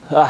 Hello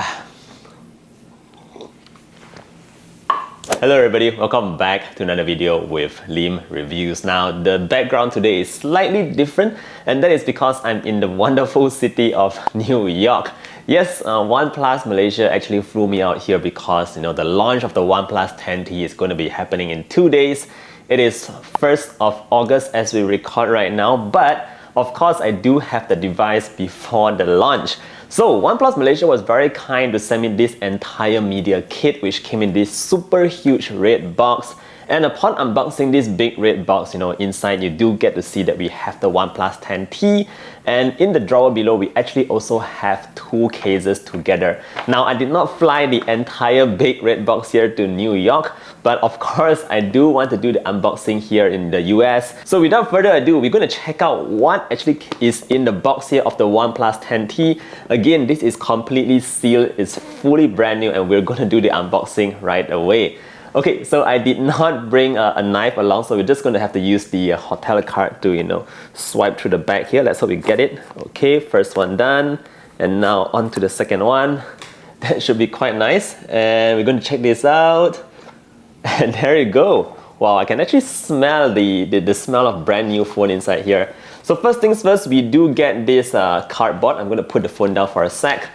everybody, welcome back to another video with Lim Reviews. Now the background today is slightly different, and that is because I'm in the wonderful city of New York. Yes, OnePlus Malaysia actually flew me out here because the launch of the OnePlus 10T is going to be happening in 2 days. It is 1st of August as we record right now, but of course I do have the device before the launch. So OnePlus Malaysia was very kind to send me this entire media kit, which came in this super huge red box. And upon unboxing this big red box, inside you do get to see that we have the OnePlus 10T, and in the drawer below we actually also have 2 cases together. Now I did not fly the entire big red box here to New York, but of course I do want to do the unboxing here in the US. So without further ado, we're going to check out what actually is in the box here of the OnePlus 10T. Again, this is completely sealed, it's fully brand new, and we're going to do the unboxing right away. Okay, so I did not bring a knife along, so we're just going to have to use the hotel card to, swipe through the back here. Let's hope we get it. Okay, first one done. And now on to the second one. That should be quite nice. And we're going to check this out. And there you go. Wow, I can actually smell the smell of brand new phone inside here. So first things first, we do get this cardboard. I'm going to put the phone down for a sec.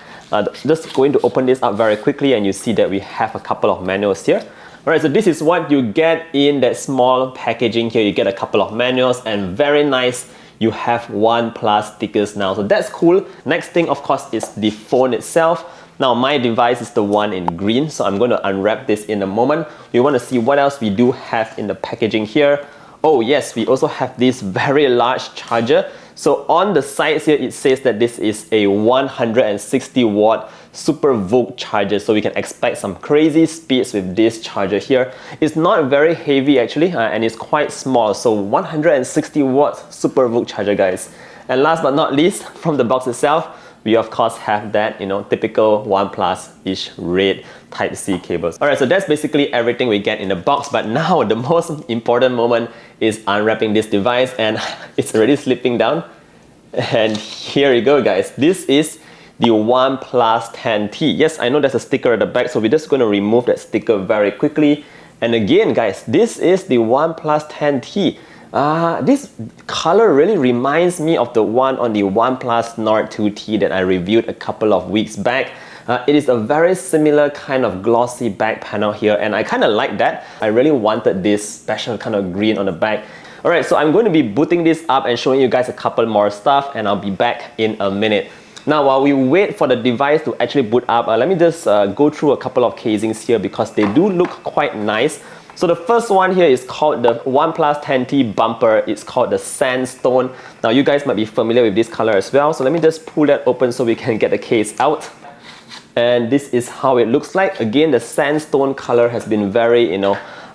Just going to open this up very quickly, and you see that we have a couple of manuals here. Alright, so this is what you get in that small packaging here. You get a couple of manuals, and very nice, you have OnePlus stickers now. So that's cool. Next thing, of course, is the phone itself. Now my device is the one in green, so I'm going to unwrap this in a moment. We want to see what else we do have in the packaging here. Oh yes, we also have this very large charger. So on the sides here, it says that this is a 160 watt SUPERVOOC charger, so we can expect some crazy speeds with this charger here. It's not very heavy actually, and it's quite small, so 160 watts SUPERVOOC charger, guys. And last but not least, from the box itself, we of course have that typical OnePlus-ish red Type-C cables. Alright, so that's basically everything we get in the box, but now the most important moment is unwrapping this device, and it's already slipping down. And here you go, guys. This is the OnePlus 10T. Yes, I know there's a sticker at the back, so we're just going to remove that sticker very quickly. And again, guys, this is the OnePlus 10T. This color really reminds me of the one on the OnePlus Nord 2T that I reviewed a couple of weeks back. It is a very similar kind of glossy back panel here, and I kind of like that. I really wanted this special kind of green on the back. Alright, so I'm going to be booting this up and showing you guys a couple more stuff, and I'll be back in a minute. Now while we wait for the device to actually boot up, let me just go through a couple of casings here because they do look quite nice. So the first one here is called the OnePlus 10T Bumper. It's called the Sandstone. Now you guys might be familiar with this color as well, so let me just pull that open so we can get the case out. And this is how it looks like. Again, the sandstone color has been very, it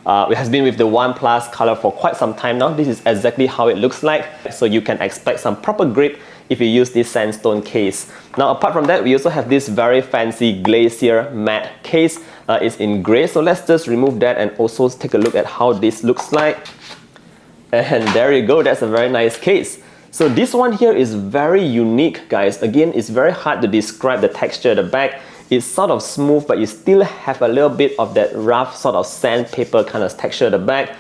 has been with the OnePlus color for quite some time now. This is exactly how it looks like. So you can expect some proper grip if you use this sandstone case. Now apart from that, we also have this very fancy Glacier Mat Case. It's in grey, so let's just remove that and also take a look at how this looks like. And there you go, that's a very nice case. So this one here is very unique, guys. Again, it's very hard to describe the texture at the back. It's sort of smooth, but you still have a little bit of that rough sort of sandpaper kind of texture at the back.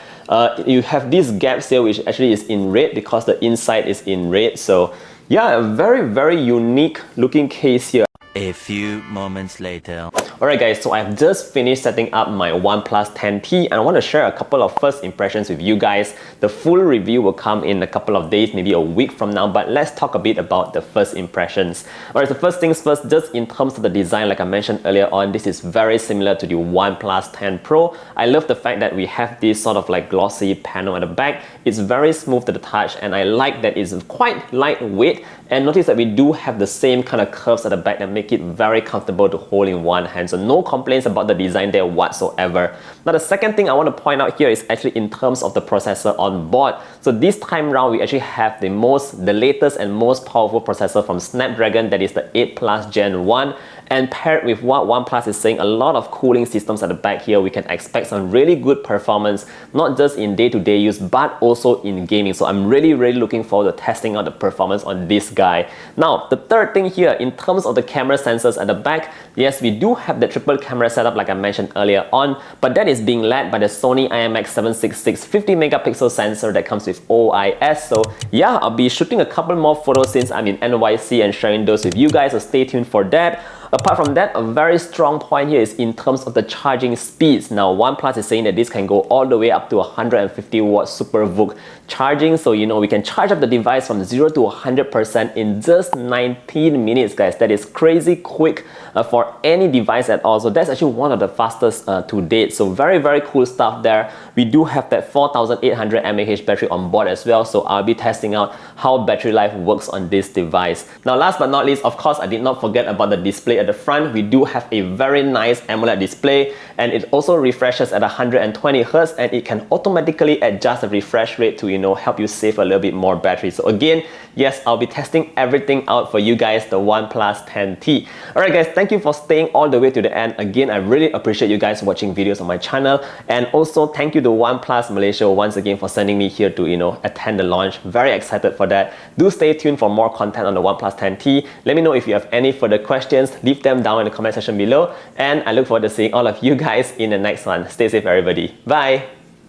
You have these gaps here, which actually is in red because the inside is in red. So yeah, a very, very unique looking case here. A few moments later. Alright guys, so I've just finished setting up my OnePlus 10T, and I want to share a couple of first impressions with you guys. The full review will come in a couple of days, maybe a week from now, but let's talk a bit about the first impressions. Alright, so first things first, just in terms of the design, like I mentioned earlier on, this is very similar to the OnePlus 10 Pro. I love the fact that we have this sort of like glossy panel at the back. It's very smooth to the touch, and I like that it's quite lightweight. And notice that we do have the same kind of curves at the back that make it very comfortable to hold in one hand. So no complaints about the design there whatsoever. Now the second thing I want to point out here is actually in terms of the processor on board. So this time round we actually have the latest and most powerful processor from Snapdragon, that is the 8 Plus Gen 1. And paired with what OnePlus is saying, a lot of cooling systems at the back here, we can expect some really good performance, not just in day-to-day use, but also in gaming. So I'm really looking forward to testing out the performance on this guy. guy. Now, the third thing here, in terms of the camera sensors at the back, yes, we do have the triple camera setup like I mentioned earlier on, but that is being led by the Sony IMX766 50 megapixel sensor that comes with OIS. So yeah, I'll be shooting a couple more photos since I'm in NYC and sharing those with you guys, so stay tuned for that. Apart from that, a very strong point here is in terms of the charging speeds. Now, OnePlus is saying that this can go all the way up to 150 watt SUPERVOOC charging. So, you know, we can charge up the device from 0 to 100% in just 19 minutes, guys. That is crazy quick for any device at all. So that's actually one of the fastest to date. So very, very cool stuff there. We do have that 4800 mAh battery on board as well. So I'll be testing out how battery life works on this device. Now, last but not least, of course, I did not forget about the display at the front. We do have a very nice AMOLED display, and it also refreshes at 120 Hz, and it can automatically adjust the refresh rate to, you know, help you save a little bit more battery. So again, yes, I'll be testing everything out for you guys, the OnePlus 10T. Alright guys, thank you for staying all the way to the end. Again, I really appreciate you guys watching videos on my channel, and also thank you to OnePlus Malaysia once again for sending me here to, you know, attend the launch. Very excited for that. Do stay tuned for more content on the OnePlus 10T. Let me know if you have any further questions. Leave them down in the comment section below, and I look forward to seeing all of you guys in the next one. Stay safe everybody. Bye!